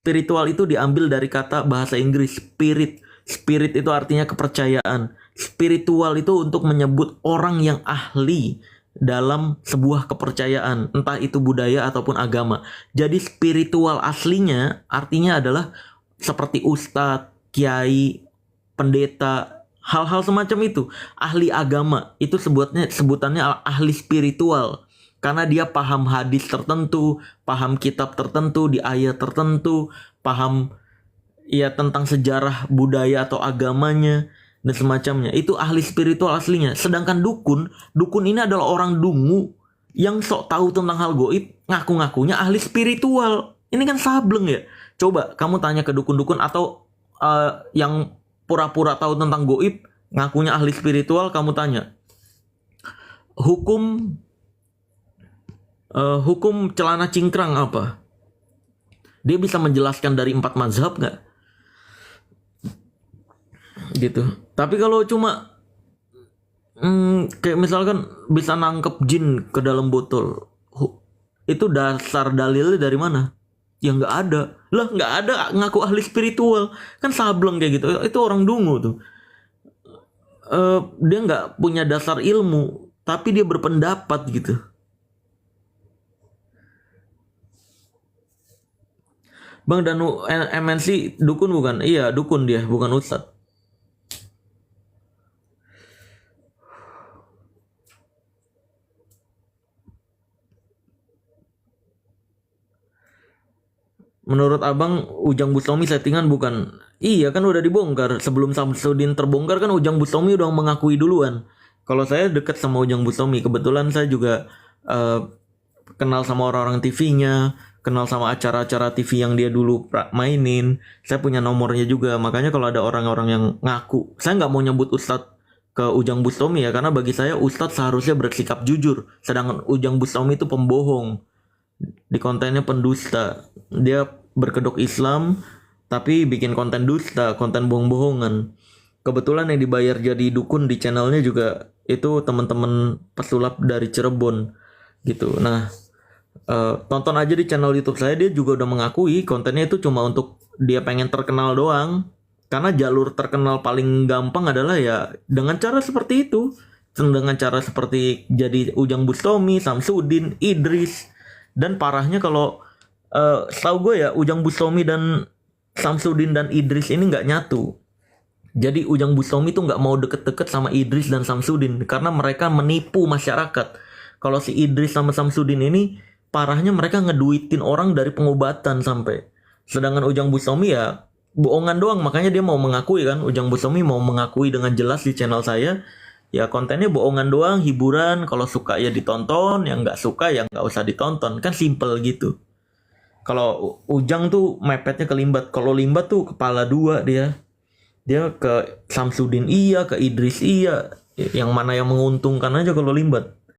Spiritual itu diambil dari kata bahasa Inggris spirit. Spirit itu artinya kepercayaan. Spiritual itu untuk menyebut orang yang ahli dalam sebuah kepercayaan, entah itu budaya ataupun agama. Jadi spiritual aslinya artinya adalah seperti ustadz, kiai, pendeta, hal-hal semacam itu. Ahli agama itu sebutannya ahli spiritual. Karena dia paham hadis tertentu, paham kitab tertentu di ayat tertentu, paham ya tentang sejarah budaya atau agamanya dan semacamnya. Itu ahli spiritual aslinya. Sedangkan dukun ini adalah orang dungu yang sok tahu tentang hal goib, ngaku-ngakunya ahli spiritual. Ini kan sableng ya. Coba kamu tanya ke dukun-dukun atau yang pura-pura tahu tentang goib, ngakunya ahli spiritual, kamu tanya hukum celana cingkrang apa? Dia bisa menjelaskan dari 4 mazhab nggak? Gitu. Tapi kalau cuma kayak misalkan bisa nangkep jin ke dalam botol, itu dasar dalilnya dari mana? Ya nggak ada. Lah nggak ada, ngaku ahli spiritual. Kan sableng kayak gitu. Itu orang dungu tuh. Dia nggak punya dasar ilmu, tapi dia berpendapat gitu. Bang Danu MNC dukun bukan? Iya dukun dia, bukan ustadz. Menurut abang Ujang Bustomi settingan bukan? Iya kan udah dibongkar. Sebelum Samsudin terbongkar kan Ujang Bustomi udah mengakui duluan. Kalau saya deket sama Ujang Bustomi, kebetulan saya juga kenal sama orang-orang TV-nya, kenal sama acara-acara TV yang dia dulu mainin. Saya punya nomornya juga. Makanya kalau ada orang-orang yang ngaku, saya nggak mau nyebut Ustadz ke Ujang Bustomi ya, karena bagi saya Ustadz seharusnya bersikap jujur. Sedangkan Ujang Bustomi itu pembohong. Di kontennya pendusta. Dia berkedok Islam tapi bikin konten dusta, konten bohong-bohongan. Kebetulan yang dibayar jadi dukun di channelnya juga itu teman-teman pesulap dari Cirebon gitu. Nah, tonton aja di channel YouTube saya, dia juga udah mengakui kontennya itu cuma untuk dia pengen terkenal doang. Karena jalur terkenal paling gampang adalah ya dengan cara seperti itu. Dengan cara seperti jadi Ujang Bustomi, Samsudin, Idris. Dan parahnya kalau setahu gue ya Ujang Bustomi dan Samsudin dan Idris ini nggak nyatu. Jadi Ujang Bustomi tuh nggak mau deket-deket sama Idris dan Samsudin karena mereka menipu masyarakat. Kalau si Idris sama Samsudin ini parahnya mereka ngeduitin orang dari pengobatan sampai. Sedangkan Ujang Bustomi ya bohongan doang, makanya dia mau mengakui kan. Ujang Bustomi mau mengakui dengan jelas di channel saya. Ya kontennya bohongan doang, hiburan. Kalau suka ya ditonton, yang nggak suka ya nggak usah ditonton. Kan simple gitu. Kalau Ujang tuh mepetnya ke Limbat. Kalau Limbat tuh kepala dua dia. Dia ke Samsudin iya, ke Idris iya. Yang mana yang menguntungkan aja kalau Limbat.